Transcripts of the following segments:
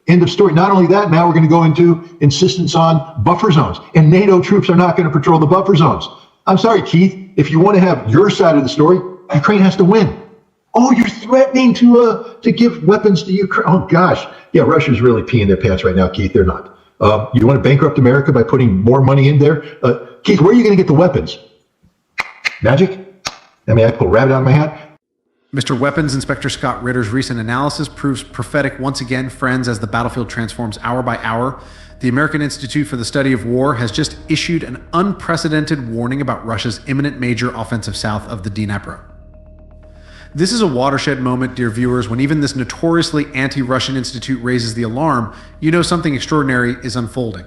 End of story. Not only that, now we're going to go into insistence on buffer zones, and NATO troops are not going to patrol the buffer zones. I'm sorry, Keith, if you want to have your side of the story, Ukraine has to win. Oh, you're threatening to give weapons to Ukraine. Oh, gosh. Yeah, Russia's really peeing their pants right now, Keith. They're not. You want to bankrupt America by putting more money in there? Keith, where are you going to get the weapons? Magic? I mean, I pull a rabbit out of my hat. Mr. Weapons Inspector ScottRitter's recent analysis proves prophetic once again, friends, as the battlefield transforms hour by hour. The American Institute for the Study of War has just issued an unprecedented warning about Russia's imminent major offensive south of the Dnipro. This is a watershed moment, dear viewers, when even this notoriously anti-Russian institute raises the alarm. You know something extraordinary is unfolding.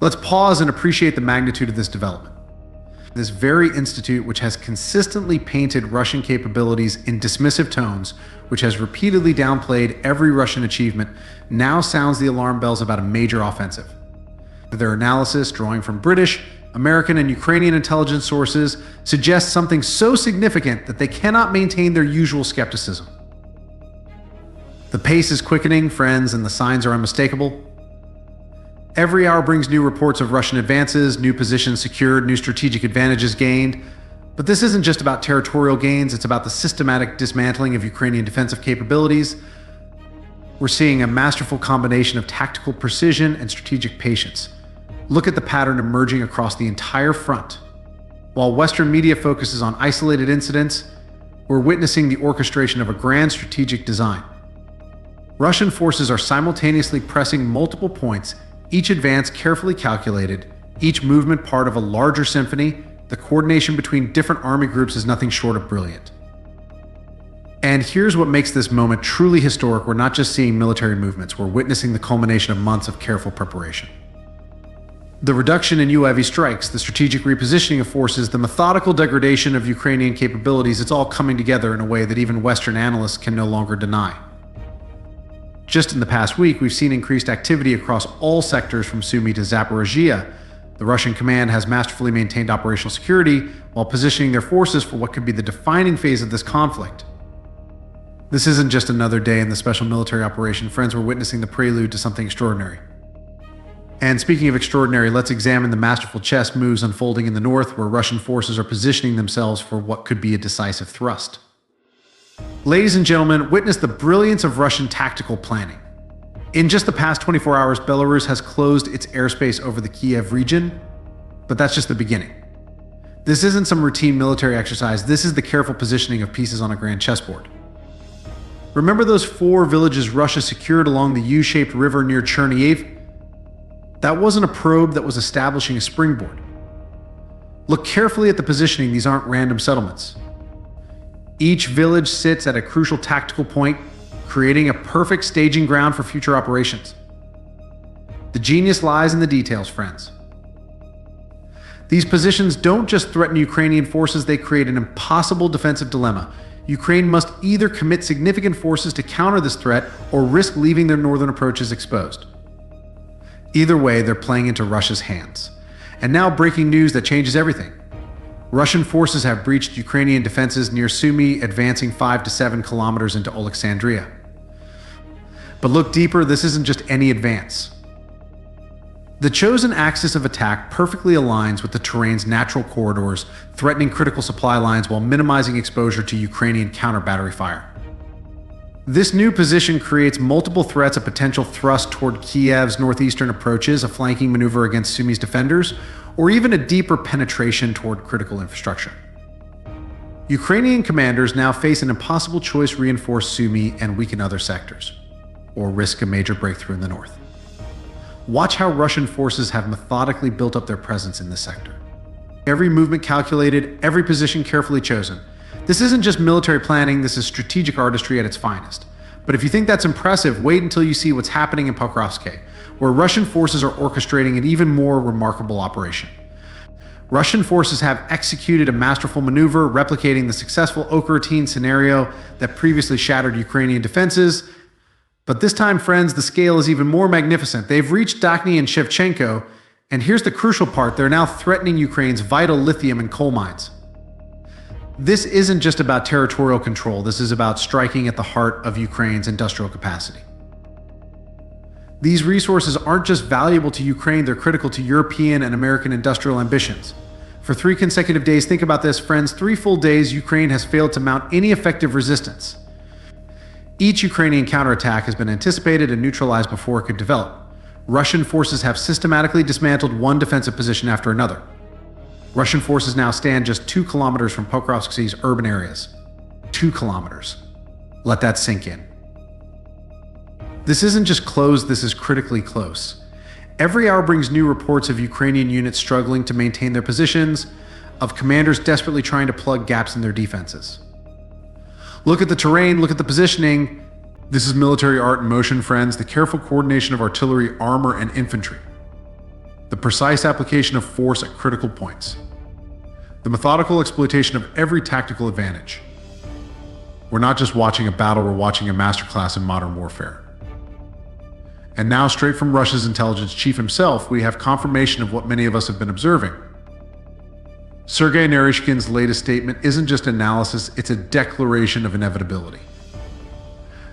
Let's pause and appreciate the magnitude of this development. This very institute, which has consistently painted Russian capabilities in dismissive tones, which has repeatedly downplayed every Russian achievement, now sounds the alarm bells about a major offensive. Their analysis, drawing from British, American, and Ukrainian intelligence sources, suggests something so significant that they cannot maintain their usual skepticism. The pace is quickening, friends, and the signs are unmistakable. Every hour brings new reports of Russian advances, new positions secured, new strategic advantages gained. But this isn't just about territorial gains, it's about the systematic dismantling of Ukrainian defensive capabilities. We're seeing a masterful combination of tactical precision and strategic patience. Look at the pattern emerging across the entire front. While Western media focuses on isolated incidents, we're witnessing the orchestration of a grand strategic design. Russian forces are simultaneously pressing multiple points, each advance carefully calculated, each movement part of a larger symphony. The coordination between different army groups is nothing short of brilliant. And here's what makes this moment truly historic. We're not just seeing military movements, we're witnessing the culmination of months of careful preparation. The reduction in UAV strikes, the strategic repositioning of forces, the methodical degradation of Ukrainian capabilities, it's all coming together in a way that even Western analysts can no longer deny. Just in the past week, we've seen increased activity across all sectors from Sumy to Zaporizhzhia. The Russian command has masterfully maintained operational security while positioning their forces for what could be the defining phase of this conflict. This isn't just another day in the special military operation, friends, we're witnessing the prelude to something extraordinary. And speaking of extraordinary, let's examine the masterful chess moves unfolding in the north, where Russian forces are positioning themselves for what could be a decisive thrust. Ladies and gentlemen, witness the brilliance of Russian tactical planning. In just the past 24 hours, Belarus has closed its airspace over the Kiev region, but that's just the beginning. This isn't some routine military exercise, this is the careful positioning of pieces on a grand chessboard. Remember those 4 villages Russia secured along the U-shaped river near Chernihiv? That wasn't a probe that was establishing a springboard. Look carefully at the positioning, these aren't random settlements. Each village sits at a crucial tactical point, creating a perfect staging ground for future operations. The genius lies in the details, friends. These positions don't just threaten Ukrainian forces, they create an impossible defensive dilemma. Ukraine must either commit significant forces to counter this threat or risk leaving their northern approaches exposed. Either way, they're playing into Russia's hands. And now breaking news that changes everything. Russian forces have breached Ukrainian defenses near Sumy, advancing 5 to 7 kilometers into Alexandria. But look deeper, this isn't just any advance. The chosen axis of attack perfectly aligns with the terrain's natural corridors, threatening critical supply lines while minimizing exposure to Ukrainian counter-battery fire. This new position creates multiple threats: a potential thrust toward Kiev's northeastern approaches, a flanking maneuver against Sumy's defenders, or even a deeper penetration toward critical infrastructure. Ukrainian commanders now face an impossible choice: reinforce Sumy and weaken other sectors, or risk a major breakthrough in the north. Watch how Russian forces have methodically built up their presence in this sector. Every movement calculated, every position carefully chosen. This isn't just military planning, this is strategic artistry at its finest. But if you think that's impressive, wait until you see what's happening in Pokrovsk, where Russian forces are orchestrating an even more remarkable operation. Russian forces have executed a masterful maneuver, replicating the successful Okratine scenario that previously shattered Ukrainian defenses. But this time, friends, the scale is even more magnificent. They've reached Dakhny and Shevchenko, and here's the crucial part: they're now threatening Ukraine's vital lithium and coal mines. This isn't just about territorial control, this is about striking at the heart of Ukraine's industrial capacity. These resources aren't just valuable to Ukraine, they're critical to European and American industrial ambitions. For 3 consecutive days, think about this, friends, 3 full days, Ukraine has failed to mount any effective resistance. Each Ukrainian counterattack has been anticipated and neutralized before it could develop. Russian forces have systematically dismantled one defensive position after another. Russian forces now stand just 2 kilometers from Pokrovsk's urban areas. 2 kilometers. Let that sink in. This isn't just close, this is critically close. Every hour brings new reports of Ukrainian units struggling to maintain their positions, of commanders desperately trying to plug gaps in their defenses. Look at the terrain, look at the positioning. This is military art in motion, friends, the careful coordination of artillery, armor, and infantry. The precise application of force at critical points. The methodical exploitation of every tactical advantage. We're not just watching a battle, we're watching a masterclass in modern warfare. And now, straight from Russia's intelligence chief himself, we have confirmation of what many of us have been observing. Sergei Naryshkin's latest statement isn't just analysis, it's a declaration of inevitability.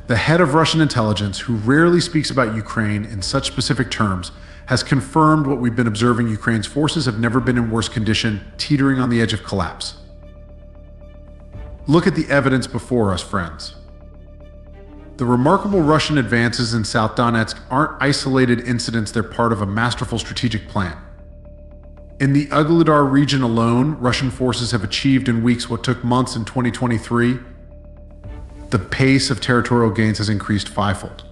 The head of Russian intelligence, who rarely speaks about Ukraine in such specific terms, has confirmed what we've been observing: Ukraine's forces have never been in worse condition, teetering on the edge of collapse. Look at the evidence before us, friends. The remarkable Russian advances in South Donetsk aren't isolated incidents, they're part of a masterful strategic plan. In the Ugledar region alone, Russian forces have achieved in weeks what took months in 2023. The pace of territorial gains has increased 5-fold.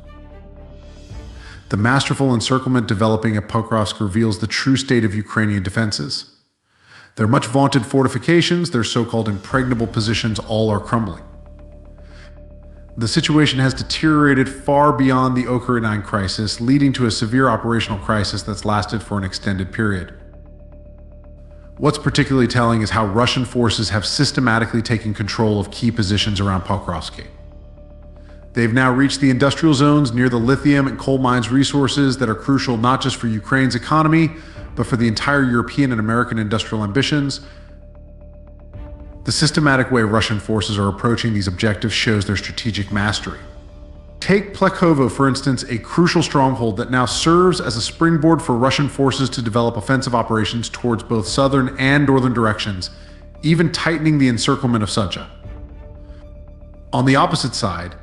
The masterful encirclement developing at Pokrovsk reveals the true state of Ukrainian defenses. Their much vaunted fortifications, their so-called impregnable positions, all are crumbling. The situation has deteriorated far beyond the Ukraine crisis, leading to a severe operational crisis that's lasted for an extended period. What's particularly telling is how Russian forces have systematically taken control of key positions around Pokrovsk. They've now reached the industrial zones near the lithium and coal mines resources that are crucial not just for Ukraine's economy, but for the entire European and American industrial ambitions. The systematic way Russian forces are approaching these objectives shows their strategic mastery. Take Plekhovo, for instance, a crucial stronghold that now serves as a springboard for Russian forces to develop offensive operations towards both southern and northern directions, even tightening the encirclement of Sudzha. On the opposite side,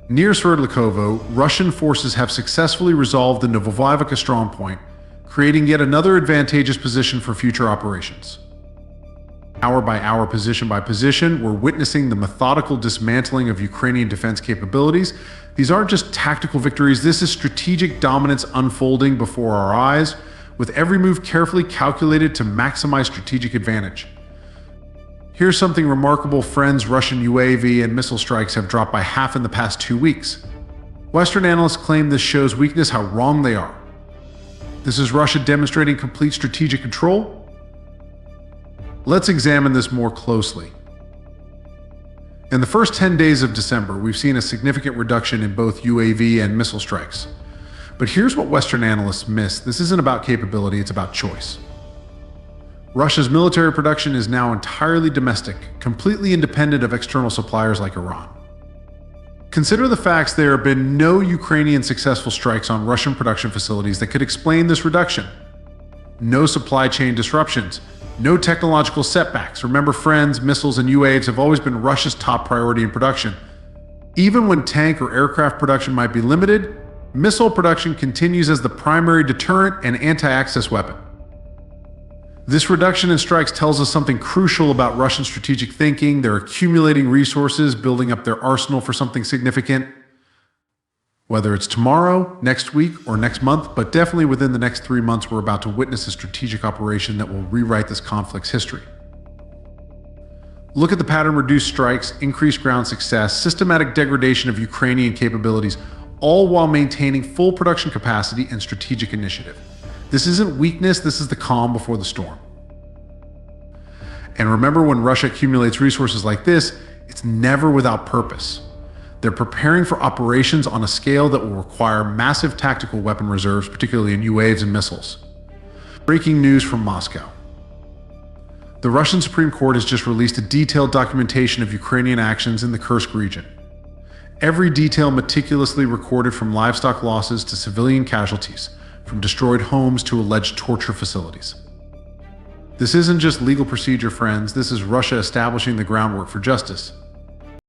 near Sverdlovskovo, Russian forces have successfully resolved the Novoivivka strongpoint, creating yet another advantageous position for future operations. Hour by hour, position by position, we're witnessing the methodical dismantling of Ukrainian defense capabilities. These aren't just tactical victories, this is strategic dominance unfolding before our eyes, with every move carefully calculated to maximize strategic advantage. Here's something remarkable, friends: Russian UAV and missile strikes have dropped by half in the past 2 weeks. Western analysts claim this shows weakness, how wrong they are. This is Russia demonstrating complete strategic control. Let's examine this more closely. In the first 10 days of December, we've seen a significant reduction in both UAV and missile strikes. But here's what Western analysts miss: this isn't about capability, it's about choice. Russia's military production is now entirely domestic, completely independent of external suppliers like Iran. Consider the facts: there have been no Ukrainian successful strikes on Russian production facilities that could explain this reduction. No supply chain disruptions. No technological setbacks. Remember, friends, missiles and UAVs have always been Russia's top priority in production. Even when tank or aircraft production might be limited, missile production continues as the primary deterrent and anti-access weapon. This reduction in strikes tells us something crucial about Russian strategic thinking. They're accumulating resources, building up their arsenal for something significant. Whether it's tomorrow, next week, or next month, but definitely within the next 3 months, we're about to witness a strategic operation that will rewrite this conflict's history. Look at the pattern: reduced strikes, increased ground success, systematic degradation of Ukrainian capabilities, all while maintaining full production capacity and strategic initiative. This isn't weakness, this is the calm before the storm. And remember, when Russia accumulates resources like this, it's never without purpose. They're preparing for operations on a scale that will require massive tactical weapon reserves, particularly in UAVs and missiles. Breaking news from Moscow. The Russian Supreme Court has just released a detailed documentation of Ukrainian actions in the Kursk region. Every detail meticulously recorded, from livestock losses to civilian casualties, from destroyed homes to alleged torture facilities. This isn't just legal procedure, friends. This is Russia establishing the groundwork for justice.